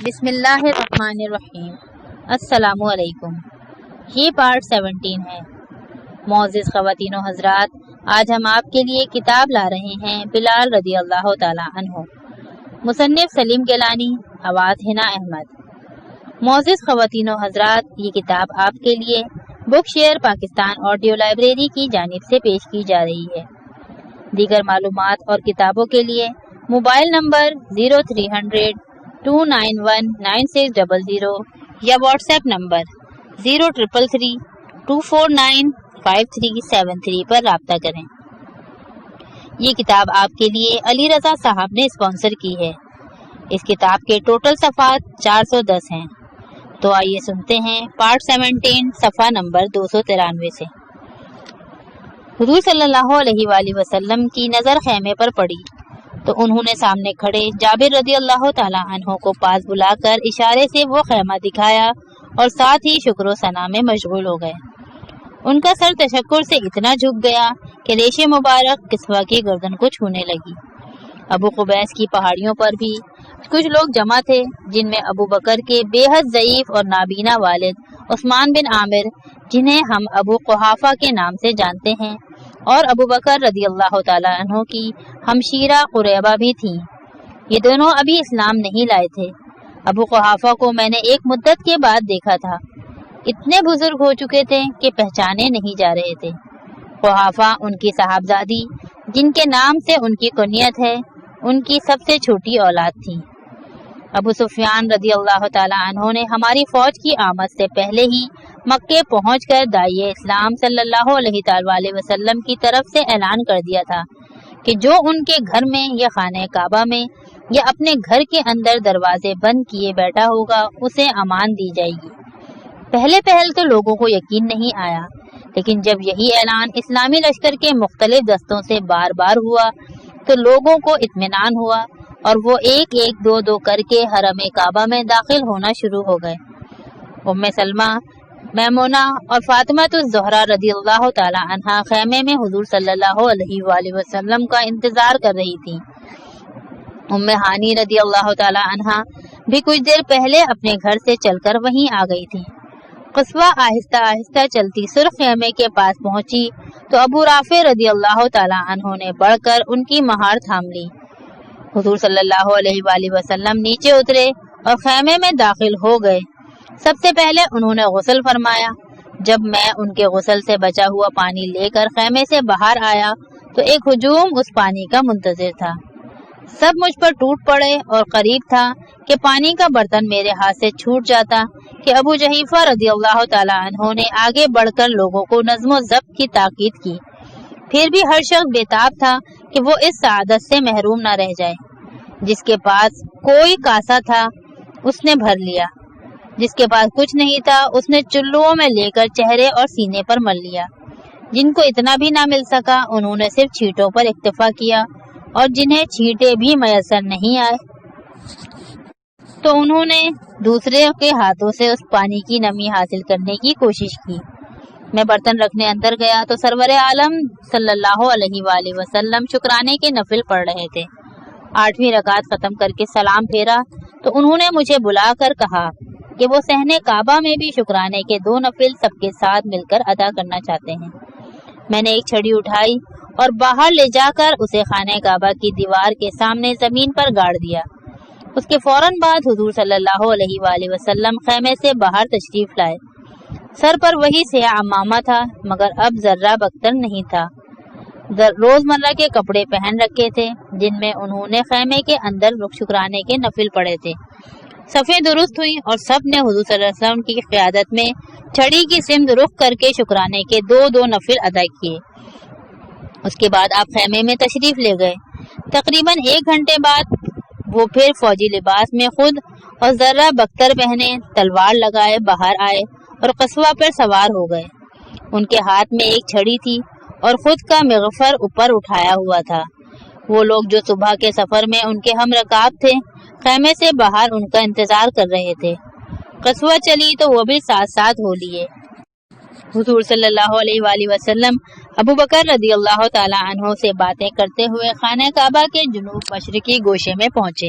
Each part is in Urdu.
بسم اللہ الرحمن الرحیم۔ السلام علیکم۔ یہ پارٹ 17 ہے۔ معزز خواتین و حضرات، آج ہم آپ کے لیے کتاب لا رہے ہیں بلال رضی اللہ تعالی عنہ، مصنف سلیم گیلانی، آواز حنا احمد۔ معزز خواتین و حضرات، یہ کتاب آپ کے لیے بک شیئر پاکستان آڈیو لائبریری کی جانب سے پیش کی جا رہی ہے۔ دیگر معلومات اور کتابوں کے لیے موبائل نمبر 0300-291-9600 یا واٹس ایپ نمبر 0333-249-5373 پر رابطہ کریں۔ یہ کتاب آپ کے لیے علی رضا صاحب نے اسپانسر کی ہے۔ اس کتاب کے ٹوٹل صفحات 410 ہیں۔ تو آئیے سنتے ہیں پارٹ 17 صفحہ نمبر 293 سے۔ حضور صلی اللہ علیہ وآلہ وسلم کی نظر خیمے پر پڑی تو انہوں نے سامنے کھڑے جابر رضی اللہ تعالی عنہ کو پاس بلا کر اشارے سے وہ خیمہ دکھایا اور ساتھ ہی شکر و ثنا میں مشغول ہو گئے۔ ان کا سر تشکر سے اتنا جھک گیا کہ ریش مبارک کسوہ کی گردن کو چھونے لگی۔ ابو قبیس کی پہاڑیوں پر بھی کچھ لوگ جمع تھے، جن میں ابو بکر کے بے حد ضعیف اور نابینا والد عثمان بن عامر، جنہیں ہم ابو قحافہ کے نام سے جانتے ہیں، اور ابو بکر رضی اللہ تعالی عنہ کی ہمشیرہ قریبہ بھی تھیں۔ یہ دونوں ابھی اسلام نہیں لائے تھے۔ ابو قحافہ کو میں نے ایک مدت کے بعد دیکھا تھا۔ اتنے بزرگ ہو چکے تھے کہ پہچانے نہیں جا رہے تھے۔ قحافہ ان کی صاحبزادی، جن کے نام سے ان کی کنیت ہے، ان کی سب سے چھوٹی اولاد تھی۔ ابو سفیان رضی اللہ تعالی عنہ نے ہماری فوج کی آمد سے پہلے ہی مکے پہنچ کر داعیہ اسلام صلی اللہ علیہ تعالی وسلم کی طرف سے اعلان کر دیا تھا کہ جو ان کے گھر میں یا خانہ کعبہ میں یا اپنے گھر کے اندر دروازے بند کیے بیٹھا ہوگا اسے امان دی جائے گی۔ پہلے تو لوگوں کو یقین نہیں آیا، لیکن جب یہی اعلان اسلامی لشکر کے مختلف دستوں سے بار بار ہوا تو لوگوں کو اطمینان ہوا اور وہ ایک ایک دو کر کے حرم کعبہ میں داخل ہونا شروع ہو گئے۔ ام سلمہ، میمونہ اور فاطمہ الزہرا رضی اللہ تعالی عنہا خیمے میں حضور صلی اللہ علیہ وآلہ وسلم کا انتظار کر رہی تھی۔ ام ہانی رضی اللہ تعالی عنہا بھی کچھ دیر پہلے اپنے گھر سے چل کر وہیں آ گئی تھی۔ قصوہ آہستہ آہستہ چلتی سرخ خیمے کے پاس پہنچی تو ابو رافع رضی اللہ تعالی عنہ نے بڑھ کر ان کی مہار تھام لی۔ حضور صلی اللہ علیہ وآلہ وسلم نیچے اترے اور خیمے میں داخل ہو گئے۔ سب سے پہلے انہوں نے غسل فرمایا۔ جب میں ان کے غسل سے بچا ہوا پانی لے کر خیمے سے باہر آیا تو ایک ہجوم اس پانی کا منتظر تھا۔ سب مجھ پر ٹوٹ پڑے اور قریب تھا کہ پانی کا برتن میرے ہاتھ سے چھوٹ جاتا کہ ابو جحیفہ رضی اللہ تعالی عنہ نے آگے بڑھ کر لوگوں کو نظم و ضبط کی تاکید کی۔ پھر بھی ہر شخص بےتاب تھا کہ وہ اس سعادت سے محروم نہ رہ جائے۔ جس کے پاس کوئی کاسا تھا اس نے بھر لیا، جس کے پاس کچھ نہیں تھا اس نے چلوؤں میں لے کر چہرے اور سینے پر مل لیا۔ جن کو اتنا بھی نہ مل سکا انہوں نے صرف چھینٹوں پر اکتفا کیا، اور جنہیں چھینٹے بھی میسر نہیں آئے تو انہوں نے دوسرے کے ہاتھوں سے اس پانی کی نمی حاصل کرنے کی کوشش کی۔ میں برتن رکھنے اندر گیا تو سرور عالم صلی اللہ علیہ وآلہ وسلم شکرانے کے نفل پڑھ رہے تھے۔ 8ویں رکعت ختم کر کے سلام پھیرا تو انہوں نے مجھے بلا کر کہا کہ وہ صحن کعبہ میں بھی شکرانے کے 2 نفل سب کے ساتھ مل کر ادا کرنا چاہتے ہیں۔ میں نے ایک چھڑی اٹھائی اور باہر لے جا کر اسے خانہ کعبہ کی دیوار کے سامنے زمین پر گاڑ دیا۔ اس کے فوراً بعد حضور صلی اللہ علیہ وآلہ وسلم خیمے سے باہر تشریف لائے۔ سر پر وہی سیاہ عمامہ تھا، مگر اب ذرہ بختر نہیں تھا۔ روزمرہ کے کپڑے پہن رکھے تھے جن میں انہوں نے خیمے کے اندر شکرانے کے نفل پڑھے تھے۔ صفیں درست ہوئی اور سب نے حضور صلی اللہ علیہ وسلم کی قیادت میں چھڑی کی سمت رخ کر کے شکرانے کے 2 نفل ادا کیے۔ اس کے بعد آپ خیمے میں تشریف لے گئے۔ تقریباً 1 گھنٹے بعد وہ پھر فوجی لباس میں خود اور ذرہ بختر پہنے تلوار لگائے باہر آئے اور قصوہ پر سوار ہو گئے۔ ان کے ہاتھ میں ایک چھڑی تھی اور خود کا مغفر اوپر اٹھایا ہوا تھا۔ وہ لوگ جو صبح کے سفر میں ان کے ہم رکاب تھے خیمے سے باہر ان کا انتظار کر رہے تھے۔ قصوہ چلی تو وہ بھی ساتھ ساتھ ہو لیے۔ حضور صلی اللہ علیہ وآلہ وسلم ابو بکر رضی اللہ تعالی عنہ سے باتیں کرتے ہوئے خانہ کعبہ کے جنوب مشرقی گوشے میں پہنچے۔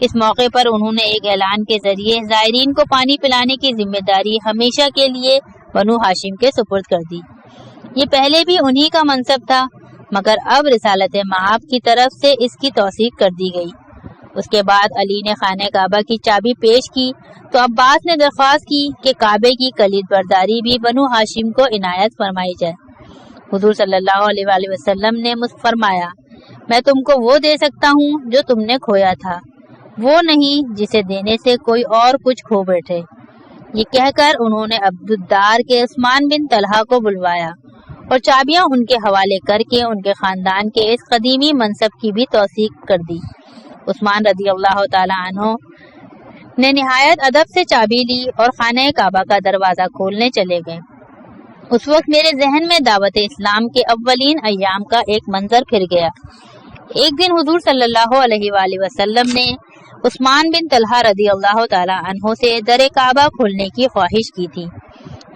اس موقع پر انہوں نے ایک اعلان کے ذریعے زائرین کو پانی پلانے کی ذمہ داری ہمیشہ کے لیے بنو ہاشم کے سپرد کر دی۔ یہ پہلے بھی انہی کا منصب تھا، مگر اب رسالت مآب کی طرف سے اس کی توثیق کر دی گئی۔ اس کے بعد علی نے خانہ کعبہ کی چابی پیش کی تو عباس نے درخواست کی کہ کعبے کی کلید برداری بھی بنو ہاشم کو عنایت فرمائی جائے۔ حضور صلی اللہ علیہ وآلہ وسلم نے فرمایا، میں تم کو وہ دے سکتا ہوں جو تم نے کھویا تھا، وہ نہیں جسے دینے سے کوئی اور کچھ کھو بیٹھے۔ یہ کہہ کر انہوں نے عبدالدار کے عثمان بن طلحہ کو بلوایا اور چابیاں ان کے حوالے کر کے ان کے خاندان کے اس قدیمی منصب کی بھی توثیق کر دی۔ عثمان رضی اللہ تعالی عنہ نے نہایت ادب سے چابی لی اور خانہ کعبہ کا دروازہ کھولنے چلے گئے۔ اس وقت میرے ذہن میں دعوت اسلام کے اولین ایام کا ایک منظر پھر گیا۔ ایک دن حضور صلی اللہ علیہ وآلہ وسلم نے عثمان بن طلحہ رضی اللہ تعالی عنہ سے در کعبہ کھولنے کی خواہش کی تھی،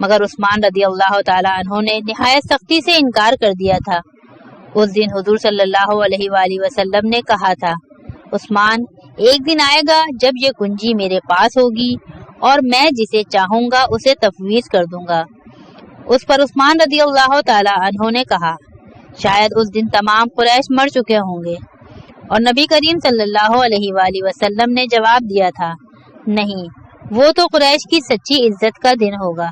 مگر عثمان رضی اللہ تعالی عنہ نے نہایت سختی سے انکار کر دیا تھا۔ اس دن حضور صلی اللہ علیہ وآلہ وسلم نے کہا تھا، عثمان، ایک دن آئے گا جب یہ کنجی میرے پاس ہوگی اور میں جسے چاہوں گا اسے تفویض کر دوں گا۔ اس پر عثمان رضی اللہ تعالی عنہ نے کہا، شاید اس دن تمام قریش مر چکے ہوں گے، اور نبی کریم صلی اللہ علیہ وآلہ وسلم نے جواب دیا تھا، نہیں، وہ تو قریش کی سچی عزت کا دن ہوگا۔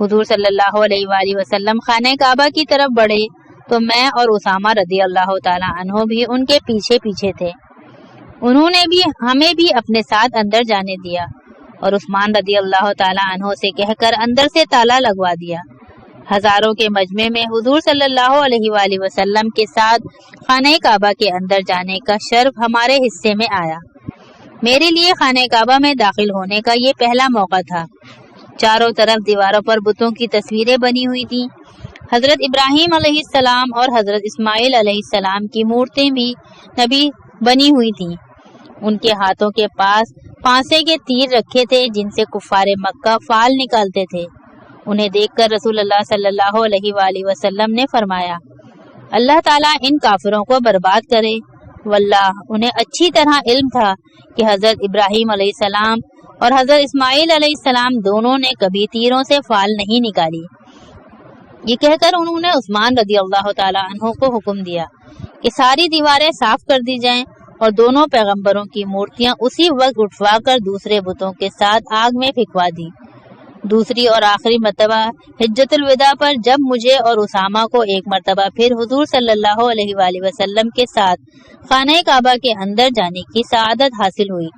حضور صلی اللہ علیہ وآلہ وسلم خانہ کعبہ کی طرف بڑھے تو میں اور اسامہ رضی اللہ تعالی عنہ بھی ان کے پیچھے پیچھے تھے۔ انہوں نے بھی ہمیں بھی اپنے ساتھ اندر جانے دیا اور عثمان رضی اللہ تعالی عنہ سے کہہ کر اندر سے تالا لگوا دیا۔ ہزاروں کے مجمع میں حضور صلی اللہ علیہ وآلہ وسلم کے ساتھ خانہ کعبہ کے اندر جانے کا شرف ہمارے حصے میں آیا۔ میرے لیے خانہ کعبہ میں داخل ہونے کا یہ پہلا موقع تھا۔ چاروں طرف دیواروں پر بتوں کی تصویریں بنی ہوئی تھیں۔ حضرت ابراہیم علیہ السلام اور حضرت اسماعیل علیہ السلام کی مورتیں بھی نبی بنی ہوئی تھیں۔ ان کے ہاتھوں کے پاس پانسے کے تیر رکھے تھے جن سے کفار مکہ فال نکالتے تھے۔ انہیں دیکھ کر رسول اللہ صلی اللہ علیہ وآلہ وسلم نے فرمایا، اللہ تعالیٰ ان کافروں کو برباد کرے۔ واللہ انہیں اچھی طرح علم تھا کہ حضرت ابراہیم علیہ السلام اور حضرت اسماعیل علیہ السلام دونوں نے کبھی تیروں سے فال نہیں نکالی۔ یہ کہہ کر انہوں نے عثمان رضی اللہ تعالی عنہ کو حکم دیا کہ ساری دیواریں صاف کر دی جائیں اور دونوں پیغمبروں کی مورتیاں اسی وقت اٹھوا کر دوسرے بتوں کے ساتھ آگ میں پھینکوا دی۔ دوسری اور آخری مرتبہ حجۃ الوداع پر جب مجھے اور اسامہ کو ایک مرتبہ پھر حضور صلی اللہ علیہ وآلہ وسلم کے ساتھ خانہ کعبہ کے اندر جانے کی سعادت حاصل ہوئی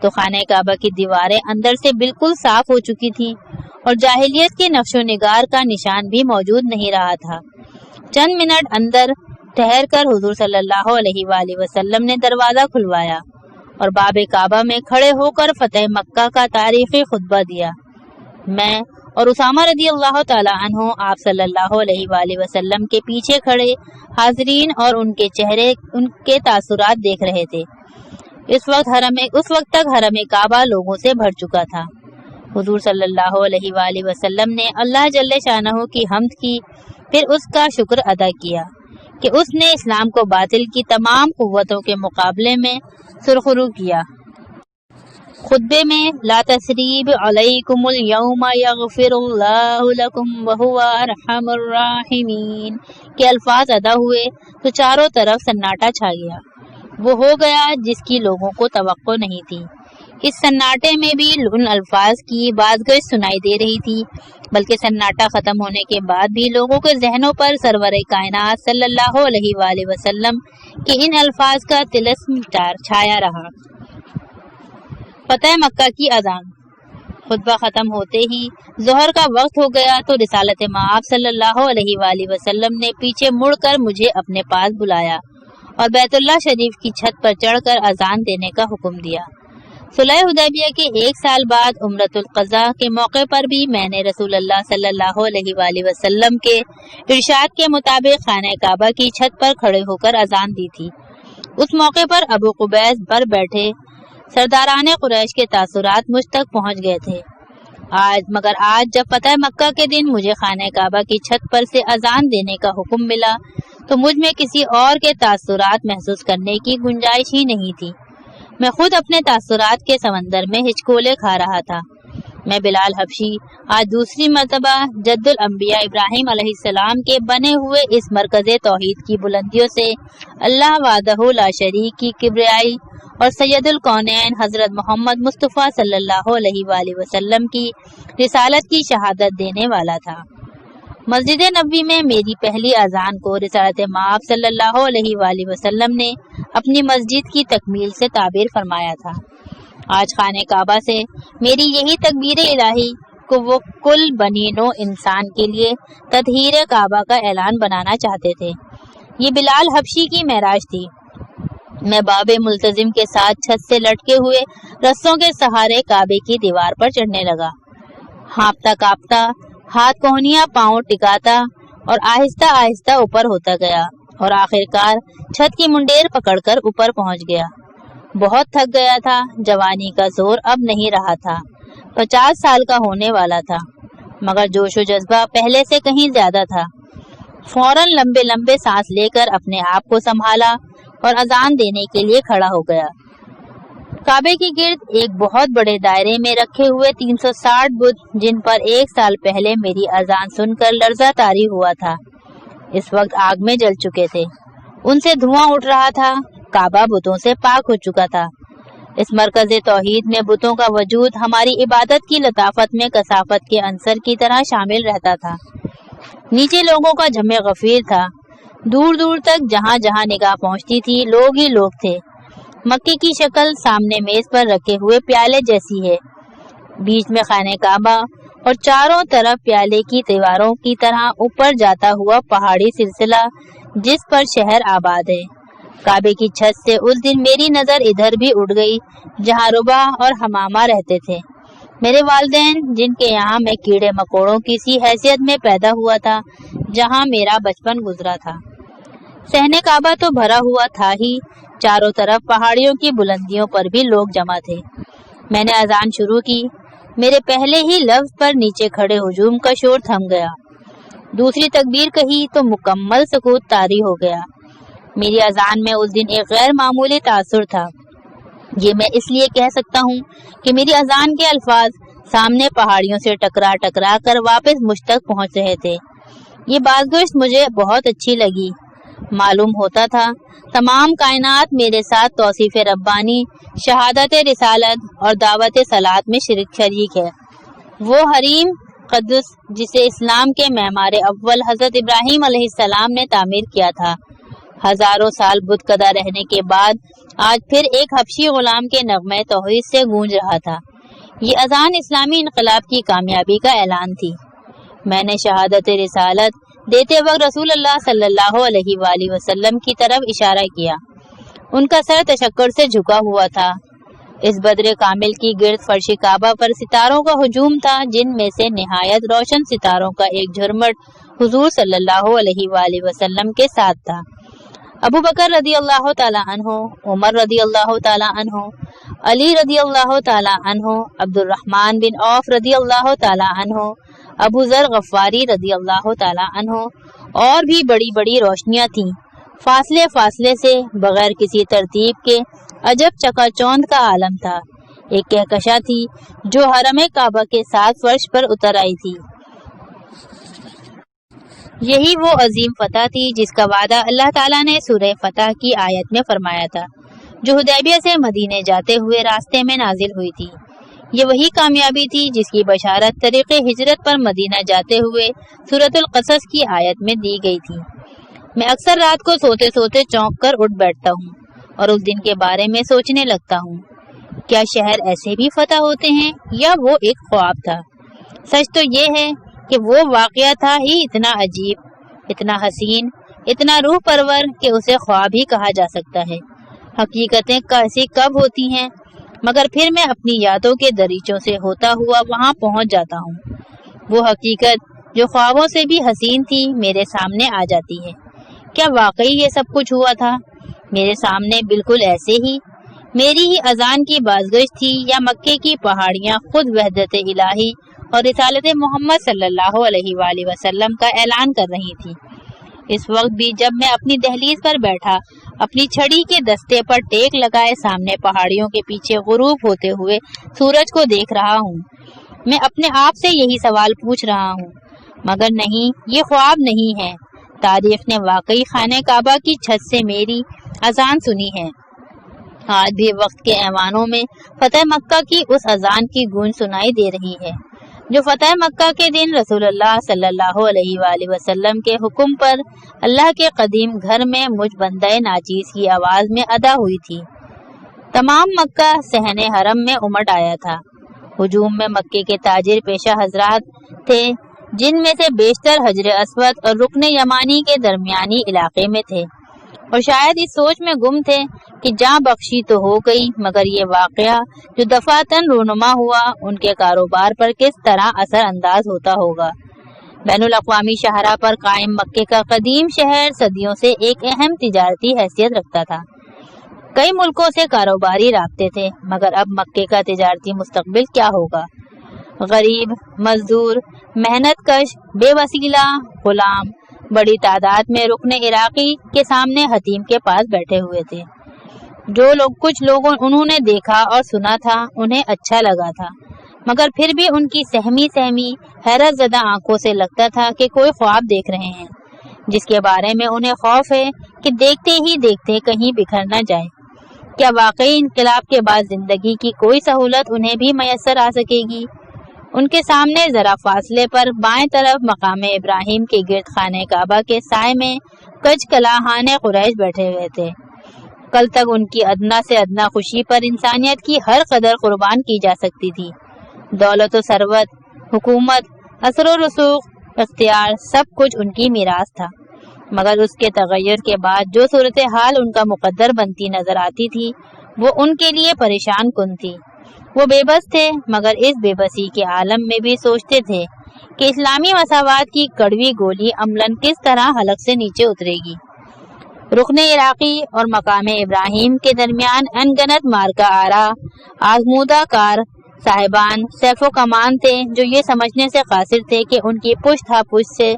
تو خانہ کعبہ کی دیواریں اندر سے بالکل صاف ہو چکی تھیں اور جاہلیت کے نقش و نگار کا نشان بھی موجود نہیں رہا تھا۔ چند منٹ اندر ٹھہر کر حضور صلی اللہ علیہ وآلہ وسلم نے دروازہ کھلوایا اور باب کعبہ میں کھڑے ہو کر فتح مکہ کا تاریخی خطبہ دیا۔ میں اور اسامہ رضی اللہ تعالی عنہ آپ صلی اللہ علیہ وآلہ وسلم کے پیچھے کھڑے حاضرین اور ان کے چہرے ان کے تاثرات دیکھ رہے تھے۔ اس وقت تک حرم کعبہ لوگوں سے بھر چکا تھا۔ حضور صلی اللہ علیہ وآلہ وسلم نے اللہ جل شانہ کی حمد کی، پھر اس کا شکر ادا کیا کہ اس نے اسلام کو باطل کی تمام قوتوں کے مقابلے میں سرخرو کیا۔ خطبے میں لا تثریب علیکم اليوم یغفر اللہ لکم وہو ارحم الراحمین کے الفاظ ادا ہوئے تو چاروں طرف سناٹا چھا گیا۔ وہ ہو گیا جس کی لوگوں کو توقع نہیں تھی۔ اس سناٹے میں بھی ان الفاظ کی بازگشت سنائی دے رہی تھی، بلکہ سناٹا ختم ہونے کے بعد بھی لوگوں کے ذہنوں پر سرور کائنات صلی اللہ علیہ وآلہ وسلم کے ان الفاظ کا طلسم چھایا رہا۔ فتح مکہ کی اذان۔ خطبہ ختم ہوتے ہی ظہر کا وقت ہو گیا تو رسالت مآب صلی اللہ علیہ وآلہ وسلم نے پیچھے مڑ کر مجھے اپنے پاس بلایا اور بیت اللہ شریف کی چھت پر چڑھ کر اذان دینے کا حکم دیا۔ صلح حدیبیہ کے 1 سال بعد عمرۃ القضاء کے موقع پر بھی میں نے رسول اللہ صلی اللہ علیہ وآلہ وسلم کے ارشاد کے مطابق خانہ کعبہ کی چھت پر کھڑے ہو کر اذان دی تھی۔ اس موقع پر ابو قبیس پر بیٹھے سرداران قریش کے تاثرات مجھ تک پہنچ گئے تھے۔ مگر آج جب فتح مکہ کے دن مجھے خانہ کعبہ کی چھت پر سے اذان دینے کا حکم ملا تو مجھ میں کسی اور کے تاثرات محسوس کرنے کی گنجائش ہی نہیں تھی۔ میں خود اپنے تاثرات کے سمندر میں ہچکولے کھا رہا تھا۔ میں بلال حبشی آج دوسری مرتبہ جد الانبیاء ابراہیم علیہ السلام کے بنے ہوئے اس مرکز توحید کی بلندیوں سے اللہ وحدہ لا شریک کی کبریائی اور سید الکونین حضرت محمد مصطفیٰ صلی اللہ علیہ وآلہ وسلم کی رسالت کی شہادت دینے والا تھا۔ مسجد نبوی میں میری پہلی اذان کو رسالت مآب صلی اللہ علیہ وآلہ وسلم نے اپنی مسجد کی تکمیل سے تعبیر فرمایا تھا۔ آج خانہ کعبہ سے میری یہی تکبیر الہی کو وہ کل بنی نو انسان کے لیے تطہیر کعبہ کا اعلان بنانا چاہتے تھے۔ یہ بلال حبشی کی معراج تھی۔ میں باب ملتزم کے ساتھ چھت سے لٹکے ہوئے رسوں کے سہارے کعبے کی دیوار پر چڑھنے لگا۔ ہانپتا کانپتا ہاتھ کوہنیاں پاؤں ٹکاتا اور آہستہ آہستہ اوپر ہوتا گیا اور آخرکار چھت کی منڈیر پکڑ کر اوپر پہنچ گیا۔ بہت تھک گیا تھا، جوانی کا زور اب نہیں رہا تھا، 50 سال کا ہونے والا تھا، مگر جوش و جذبہ پہلے سے کہیں زیادہ تھا۔ فوراً لمبے لمبے سانس لے کر اپنے آپ کو سنبھالا اور اذان دینے کے لیے کھڑا ہو گیا۔ کعبے کے گرد ایک بہت بڑے دائرے میں رکھے ہوئے 360 بت جن پر 1 سال پہلے میری اذان سن کر لرزہ طاری ہوا تھا، اس وقت آگ میں جل چکے تھے۔ ان سے دھواں اٹھ رہا تھا۔ کعبہ بتوں سے پاک ہو چکا تھا۔ اس مرکز توحید میں بتوں کا وجود ہماری عبادت کی لطافت میں کثافت کے عنصر کی طرح شامل رہتا تھا۔ نیچے لوگوں کا جمع غفیر تھا۔ دور دور تک جہاں جہاں نگاہ پہنچتی تھی لوگ ہی لوگ تھے۔ مکے کی شکل سامنے میز پر رکھے ہوئے پیالے جیسی ہے، بیچ میں خانہ کعبہ اور چاروں طرف پیالے کی دیواروں کی طرح اوپر جاتا ہوا پہاڑی سلسلہ جس پر شہر آباد ہے۔ کعبے کی چھت سے اس دن میری نظر ادھر بھی اٹھ گئی جہاں ربا اور حمامہ رہتے تھے، میرے والدین جن کے یہاں میں کیڑے مکوڑوں کی سی حیثیت میں پیدا ہوا تھا، جہاں میرا بچپن گزرا تھا۔ صحن کعبہ تو بھرا ہوا تھا ہی، چاروں طرف پہاڑیوں کی بلندیوں پر بھی لوگ جمع تھے۔ میں نے اذان شروع کی، میرے پہلے ہی لفظ پر نیچے کھڑے ہجوم کا شور تھم گیا۔ دوسری تکبیر کہی تو مکمل سکوت طاری ہو گیا۔ میری اذان میں اس دن ایک غیر معمولی تاثر تھا۔ یہ میں اس لیے کہہ سکتا ہوں کہ میری اذان کے الفاظ سامنے پہاڑیوں سے ٹکرا ٹکرا کر واپس مجھ تک پہنچ رہے تھے۔ یہ بازگشت مجھے بہت اچھی لگی۔ معلوم ہوتا تھا تمام کائنات میرے ساتھ توصیف ربانی، شہادت رسالت اور دعوت صلات میں شریک ہے۔ وہ حریم قدس جسے اسلام کے معمار اول حضرت ابراہیم علیہ السلام نے تعمیر کیا تھا، ہزاروں سال بت کدہ رہنے کے بعد آج پھر ایک حبشی غلام کے نغمے توحید سے گونج رہا تھا۔ یہ اذان اسلامی انقلاب کی کامیابی کا اعلان تھی۔ میں نے شہادت رسالت دیتے وقت رسول اللہ صلی اللہ علیہ وآلہ وسلم کی طرف اشارہ کیا۔ ان کا سر تشکر سے جھکا ہوا تھا۔ اس بدر کامل کی گرد فرش کعبہ پر ستاروں کا ہجوم تھا، جن میں سے نہایت روشن ستاروں کا ایک جھرمٹ حضور صلی اللہ علیہ وآلہ وسلم کے ساتھ تھا۔ ابو بکر رضی اللہ تعالی عنہ، عمر رضی اللہ تعالی عنہ، علی رضی اللہ تعالی عنہ، عبد الرحمن بن عوف رضی اللہ تعالی عنہ، ابو ذر غفاری رضی اللہ تعالی عنہ، اور بھی بڑی بڑی روشنیاں تھیں۔ فاصلے فاصلے سے بغیر کسی ترتیب کے عجب چکا چوند کا عالم تھا۔ ایک کہکشاں تھی جو حرم کعبہ کے 7 فرش پر اتر آئی تھی۔ یہی وہ عظیم فتح تھی جس کا وعدہ اللہ تعالیٰ نے سورہ فتح کی آیت میں فرمایا تھا، جو حدیبیہ سے مدینے جاتے ہوئے راستے میں نازل ہوئی تھی۔ یہ وہی کامیابی تھی جس کی بشارت طریق ہجرت پر مدینہ جاتے ہوئے سورۃ القصص کی آیت میں دی گئی تھی۔ میں اکثر رات کو سوتے سوتے چونک کر اٹھ بیٹھتا ہوں اور اس دن کے بارے میں سوچنے لگتا ہوں، کیا شہر ایسے بھی فتح ہوتے ہیں یا وہ ایک خواب تھا؟ سچ تو یہ ہے کہ وہ واقعہ تھا ہی اتنا عجیب، اتنا حسین، اتنا روح پرور کہ اسے خواب ہی کہا جا سکتا ہے۔ حقیقتیں کیسی کب ہوتی ہیں، مگر پھر میں اپنی یادوں کے دریچوں سے ہوتا ہوا وہاں پہنچ جاتا ہوں۔ وہ حقیقت جو خوابوں سے بھی حسین تھی میرے سامنے آ جاتی ہے۔ کیا واقعی یہ سب کچھ ہوا تھا میرے سامنے بالکل ایسے ہی؟ میری ہی اذان کی بازگشت تھی یا مکے کی پہاڑیاں خود وحدت الہی اور رسالت محمد صلی اللہ علیہ وآلہ وسلم کا اعلان کر رہی تھی؟ اس وقت بھی جب میں اپنی دہلیز پر بیٹھا اپنی چھڑی کے دستے پر ٹیک لگائے سامنے پہاڑیوں کے پیچھے غروب ہوتے ہوئے سورج کو دیکھ رہا ہوں۔ میں اپنے آپ سے یہی سوال پوچھ رہا ہوں، مگر نہیں، یہ خواب نہیں ہے۔ تاریخ نے واقعی خانہ کعبہ کی چھت سے میری اذان سنی ہے۔ آج بھی وقت کے ایوانوں میں فتح مکہ کی اس اذان کی گونج سنائی دے رہی ہے جو فتح مکہ کے دن رسول اللہ صلی اللہ علیہ وآلہ وسلم کے حکم پر اللہ کے قدیم گھر میں مجھ بندہ ناچیز کی آواز میں ادا ہوئی تھی۔ تمام مکہ صحن حرم میں امٹ آیا تھا۔ ہجوم میں مکے کے تاجر پیشہ حضرات تھے، جن میں سے بیشتر حجر اسود اور رکن یمانی کے درمیانی علاقے میں تھے، اور شاید اس سوچ میں گم تھے کہ جاں بخشی تو ہو گئی، مگر یہ واقعہ جو دفعتاً رونما ہوا ان کے کاروبار پر کس طرح اثر انداز ہوتا ہوگا۔ بین الاقوامی شاہراہ پر قائم مکے کا قدیم شہر صدیوں سے ایک اہم تجارتی حیثیت رکھتا تھا۔ کئی ملکوں سے کاروباری رابطے تھے، مگر اب مکے کا تجارتی مستقبل کیا ہوگا؟ غریب، مزدور، محنت کش، بے وسیلہ غلام بڑی تعداد میں رکن عراقی کے سامنے حتیم کے پاس بیٹھے ہوئے تھے۔ کچھ لوگوں انہوں نے دیکھا اور سنا تھا، انہیں اچھا لگا تھا، مگر پھر بھی ان کی سہمی حیرت زدہ آنکھوں سے لگتا تھا کہ کوئی خواب دیکھ رہے ہیں، جس کے بارے میں انہیں خوف ہے کہ دیکھتے ہی دیکھتے کہیں بکھر نہ جائے۔ کیا واقعی انقلاب کے بعد زندگی کی کوئی سہولت انہیں بھی میسر آ سکے گی؟ ان کے سامنے ذرا فاصلے پر بائیں طرف مقام ابراہیم کے گرد خانہ کعبہ کے سائے میں کچھ کلاہان قریش بیٹھے ہوئے تھے۔ کل تک ان کی ادنا سے ادنا خوشی پر انسانیت کی ہر قدر قربان کی جا سکتی تھی۔ دولت و ثروت، حکومت، اثر و رسوخ، اختیار، سب کچھ ان کی میراث تھا، مگر اس کے تغیر کے بعد جو صورتحال ان کا مقدر بنتی نظر آتی تھی وہ ان کے لیے پریشان کن تھی۔ وہ بے بس تھے، مگر اس بے بسی کے عالم میں بھی سوچتے تھے کہ اسلامی مساوات کی کڑوی گولی عملاً کس طرح حلق سے نیچے اترے گی۔ رکن عراقی اور مقام ابراہیم کے درمیان انگنت مارکا آرا آزمودہ کار صاحبان سیف و کمان تھے، جو یہ سمجھنے سے قاصر تھے کہ ان کی پشت ہا پشت سے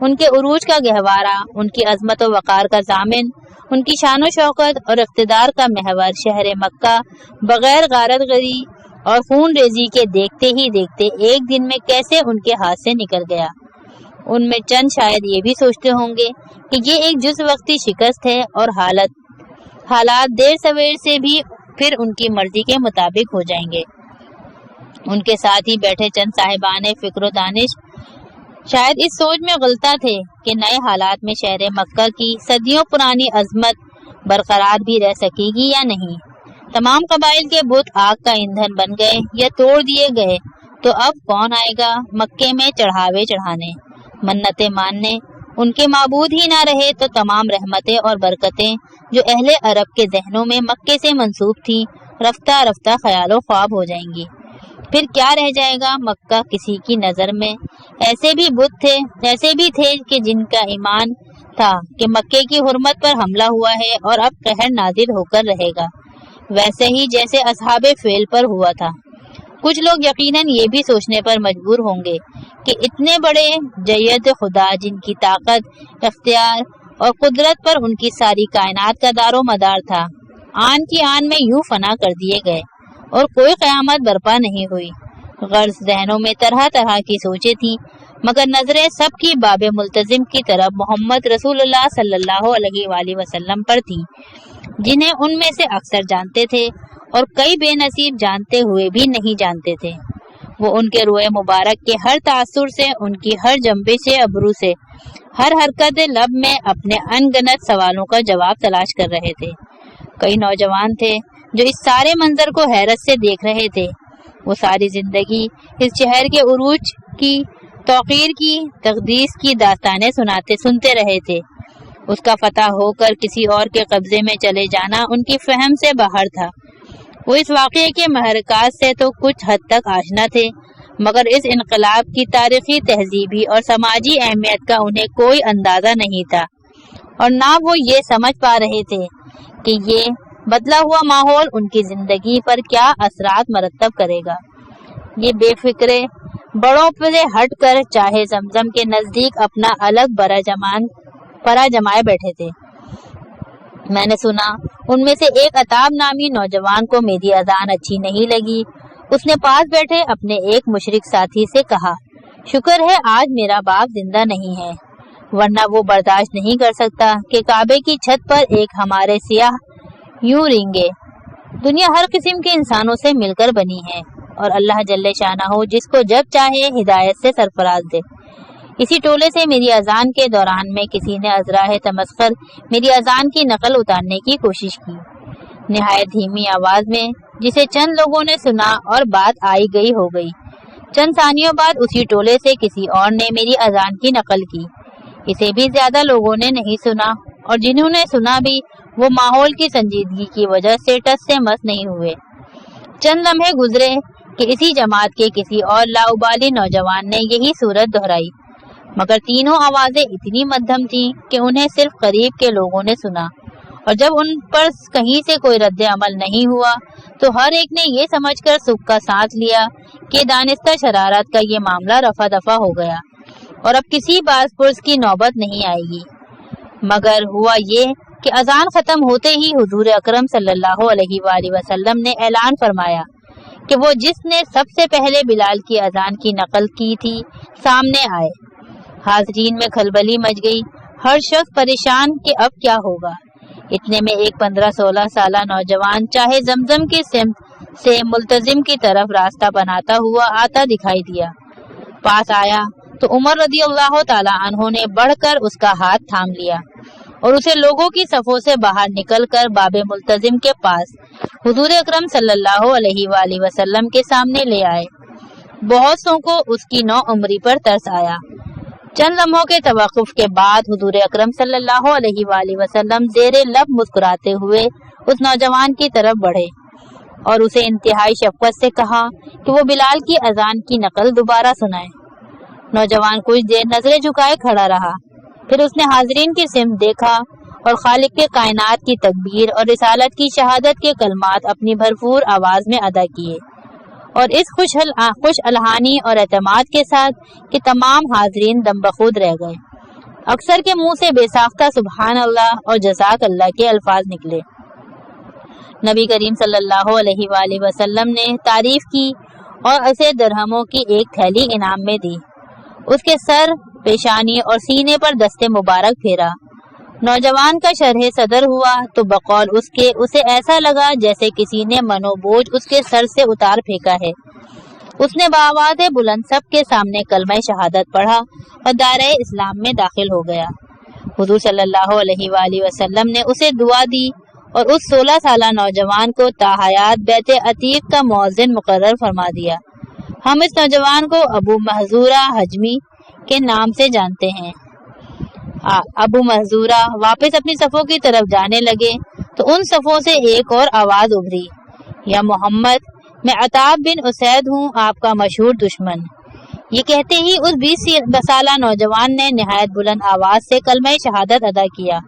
ان کے عروج کا گہوارہ، ان کی عظمت و وقار کا ضامن، ان کی شان و شوکت اور اقتدار کا محور شہر مکہ بغیر غارت گری اور خون ریزی کے دیکھتے ہی دیکھتے ایک دن میں کیسے ان کے ہاتھ سے نکل گیا۔ ان میں چند شاید یہ بھی سوچتے ہوں گے کہ یہ ایک جز وقتی شکست ہے اور حالات دیر سویر سے بھی پھر ان کی مرضی کے مطابق ہو جائیں گے۔ ان کے ساتھ ہی بیٹھے چند صاحبان فکر و دانش شاید اس سوچ میں غلطہ تھے کہ نئے حالات میں شہر مکہ کی صدیوں پرانی عظمت برقرار بھی رہ سکے گی یا نہیں۔ تمام قبائل کے بت آگ کا ایندھن بن گئے یا توڑ دیے گئے تو اب کون آئے گا مکے میں چڑھاوے چڑھانے، منتیں ماننے؟ ان کے معبود ہی نہ رہے تو تمام رحمتیں اور برکتیں جو اہل عرب کے ذہنوں میں مکے سے منسوب تھیں رفتہ رفتہ خیال و خواب ہو جائیں گی۔ پھر کیا رہ جائے گا؟ مکہ کسی کی نظر میں ایسے بھی تھے کہ جن کا ایمان تھا کہ مکے کی حرمت پر حملہ ہوا ہے اور اب قہر نازل ہو کر رہے گا، ویسے ہی جیسے اصحاب فیل پر ہوا تھا۔ کچھ لوگ یقیناً یہ بھی سوچنے پر مجبور ہوں گے کہ اتنے بڑے جید خدا جن کی طاقت، اختیار اور قدرت پر ان کی ساری کائنات کا دار و مدار تھا، آن کی آن میں یوں فنا کر دیے گئے اور کوئی قیامت برپا نہیں ہوئی۔ غرض ذہنوں میں طرح طرح کی سوچیں تھیں، مگر نظریں سب کی باب ملتزم کی طرف محمد رسول اللہ صلی اللہ علیہ وآلہ وسلم پر تھیں، جنہیں ان میں سے اکثر جانتے تھے اور کئی بے نصیب جانتے ہوئے بھی نہیں جانتے تھے۔ وہ ان کے روئے مبارک کے ہر تاثر سے، ان کی ہر جنبش ابرو سے، ہر حرکت لب میں اپنے انگنت سوالوں کا جواب تلاش کر رہے تھے۔ کئی نوجوان تھے جو اس سارے منظر کو حیرت سے دیکھ رہے تھے۔ وہ ساری زندگی اس شہر کے عروج کی، توقیر کی، تقدیس کی داستانیں سنتے رہے تھے۔ اس کا فتح ہو کر کسی اور کے قبضے میں چلے جانا ان کی فہم سے باہر تھا۔ وہ اس واقعے کے محرکات سے تو کچھ حد تک آشنا تھے، مگر اس انقلاب کی تاریخی، تہذیبی اور سماجی اہمیت کا انہیں کوئی اندازہ نہیں تھا، اور نہ وہ یہ سمجھ پا رہے تھے کہ یہ بدلا ہوا ماحول ان کی زندگی پر کیا اثرات مرتب کرے گا۔ یہ بے فکرے بڑوں سے ہٹ کر چاہے زمزم کے نزدیک اپنا الگ پرا جمائے بیٹھے تھے۔ میں نے سنا ان میں سے ایک عطاب نامی نوجوان کو میری اذان اچھی نہیں لگی۔ اس نے پاس بیٹھے اپنے ایک مشرک ساتھی سے کہا، شکر ہے آج میرا باپ زندہ نہیں ہے، ورنہ وہ برداشت نہیں کر سکتا کہ کعبے کی چھت پر ایک ہمارے سیاح یوں رینگے۔ دنیا ہر قسم کے انسانوں سے مل کر بنی ہے اور اللہ جل شانہ جس کو جب چاہے ہدایت سے سرفراز دے۔ اسی ٹولے سے میری اذان کے دوران میں کسی نے ازراہ تمسخر میری اذان کی نقل اتارنے کی کوشش کی، نہایت دھیمی آواز میں، جسے چند لوگوں نے سنا اور بات آئی گئی ہو گئی۔ چند ثانیوں بعد اسی ٹولے سے کسی اور نے میری اذان کی نقل کی۔ اسے بھی زیادہ لوگوں نے نہیں سنا، اور جنہوں نے سنا بھی وہ ماحول کی سنجیدگی کی وجہ سے ٹس سے مس نہیں ہوئے۔ چند لمحے گزرے کہ اسی جماعت کے کسی اور لاؤبالی نوجوان نے یہی صورت دہرائی، مگر تینوں آوازیں اتنی مدھم تھیں کہ انہیں صرف قریب کے لوگوں نے سنا، اور جب ان پر کہیں سے کوئی رد عمل نہیں ہوا تو ہر ایک نے یہ سمجھ کر سکھ کا سانس لیا کہ دانستہ شرارت کا یہ معاملہ رفع دفع ہو گیا اور اب کسی باز پرس کی نوبت نہیں آئے گی۔ مگر ہوا یہ کہ اذان ختم ہوتے ہی حضور اکرم صلی اللہ علیہ وآلہ وسلم نے اعلان فرمایا کہ وہ جس نے سب سے پہلے بلال کی اذان کی نقل کی تھی سامنے آئے۔ حاضرین میں کھلبلی مچ گئی، ہر شخص پریشان کہ اب کیا ہوگا۔ اتنے میں ایک 15-16 سالہ نوجوان چاہے زمزم کی سمت سے ملتزم کی طرف راستہ بناتا ہوا آتا دکھائی دیا۔ پاس آیا تو عمر رضی اللہ تعالی عنہ نے بڑھ کر اس کا ہاتھ تھام لیا اور اسے لوگوں کی صفوں سے باہر نکل کر باب ملتزم کے پاس حضور اکرم صلی اللہ علیہ وآلہ وسلم کے سامنے لے آئے۔ بہت سو کو اس کی نو عمری پر ترس آیا۔ چند لمحوں کے توقف کے بعد حضور اکرم صلی اللہ علیہ وآلہ وسلم زیر لب مسکراتے ہوئے اس نوجوان کی طرف بڑھے اور اسے انتہائی شفقت سے کہا کہ وہ بلال کی اذان کی نقل دوبارہ سنائے۔ نوجوان کچھ دیر نظریں جھکائے کھڑا رہا، پھر اس نے حاضرین کی سمت دیکھا اور خالق کے کائنات کی تکبیر اور رسالت کی شہادت کے کلمات اپنی بھرپور آواز میں ادا کیے، اور اس خوش الہانی اور اعتماد کے ساتھ کہ تمام حاضرین دم بخود رہ گئے۔ اکثر کے منہ سے بے ساختہ سبحان اللہ اور جزاک اللہ کے الفاظ نکلے۔ نبی کریم صلی اللہ علیہ وآلہ وسلم نے تعریف کی اور اسے درہموں کی ایک تھیلی انعام میں دی۔ اس کے سر، پیشانی اور سینے پر دست مبارک پھیرا۔ نوجوان کا شرح صدر ہوا تو بقول اس کے اسے ایسا لگا جیسے کسی نے منو بوجھ اس کے سر سے اتار پھینکا ہے۔ اس نے بآواز بلند سب کے سامنے کلمہ شہادت پڑھا اور دائرہ اسلام میں داخل ہو گیا۔ حضور صلی اللہ علیہ وآلہ وسلم نے اسے دعا دی اور اس 16 سالہ نوجوان کو تاحیات بیت عتیق کا مؤذن مقرر فرما دیا۔ ہم اس نوجوان کو ابو محذورہ حجمی کے نام سے جانتے ہیں۔ ابو محذورہ واپس اپنی صفوں کی طرف جانے لگے تو ان صفوں سے ایک اور آواز ابھری، یا محمد، میں عتاب بن اسید ہوں، آپ کا مشہور دشمن۔ یہ کہتے ہی اس 20 سالہ نوجوان نے نہایت بلند آواز سے کلمہ شہادت ادا کیا۔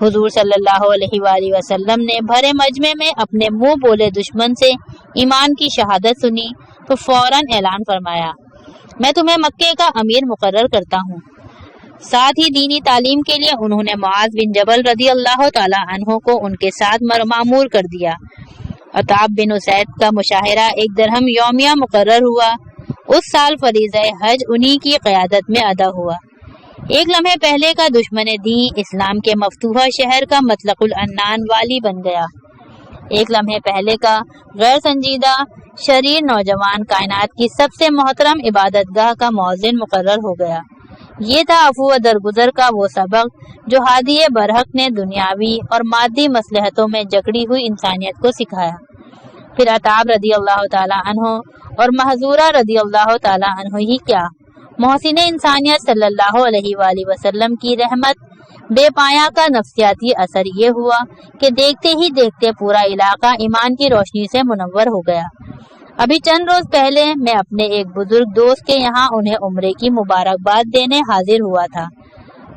حضور صلی اللہ علیہ وآلہ وسلم نے بھرے مجمع میں اپنے منہ بولے دشمن سے ایمان کی شہادت سنی تو فوراً اعلان فرمایا، میں تمہیں مکے کا امیر مقرر کرتا ہوں۔ ساتھ ہی دینی تعلیم کے لیے انہوں نے معاذ بن جبل رضی اللہ تعالی عنہ کو ان کے ساتھ مامور کر دیا۔ عتاب بن اسید کا مشاہرہ ایک درہم یومیہ مقرر ہوا۔ اس سال فریضہ حج انہی کی قیادت میں ادا ہوا۔ ایک لمحے پہلے کا دشمن دین اسلام کے مفتوحہ شہر کا مطلق العنان والی بن گیا۔ ایک لمحے پہلے کا غیر سنجیدہ شریر نوجوان کائنات کی سب سے محترم عبادت گاہ کا مؤذن مقرر ہو گیا۔ یہ تھا عفو و درگزر کا وہ سبق جو ہادی برحق نے دنیاوی اور مادی مصلحتوں میں جکڑی ہوئی انسانیت کو سکھایا۔ پھر عتاب رضی اللہ تعالی عنہ اور محذورہ رضی اللہ تعالی عنہ ہی کیا، محسن انسانیت صلی اللہ علیہ وآلہ وسلم کی رحمت بے پایاں کا نفسیاتی اثر یہ ہوا کہ دیکھتے ہی دیکھتے پورا علاقہ ایمان کی روشنی سے منور ہو گیا۔ ابھی چند روز پہلے میں اپنے ایک بزرگ دوست کے یہاں انہیں عمرے کی مبارکباد دینے حاضر ہوا تھا۔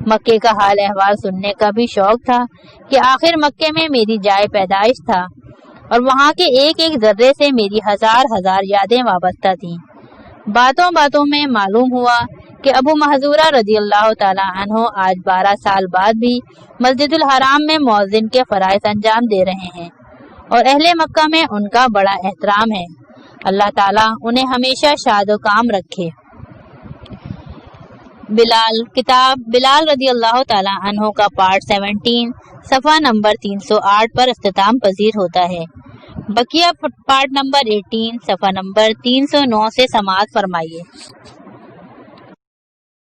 مکے کا حال احوال سننے کا بھی شوق تھا کہ آخر مکے میں میری جائے پیدائش تھا اور وہاں کے ایک ایک ذرے سے میری ہزار ہزار یادیں وابستہ تھیں۔ باتوں باتوں میں معلوم ہوا کہ ابو محذورہ رضی اللہ تعالی عنہ آج 12 سال بعد بھی مسجد الحرام میں مؤذن کے فرائض انجام دے رہے ہیں اور اہل مکہ میں ان کا بڑا احترام ہے۔ اللہ تعالیٰ انہیں ہمیشہ شاد و کام رکھے۔ کتاب بلال رضی اللہ تعالی عنہ کا پارٹ 17 صفحہ نمبر 308 پر اختتام پذیر ہوتا ہے۔ بقیہ پارٹ نمبر 18 صفحہ نمبر 309 سے سماعت فرمائیے۔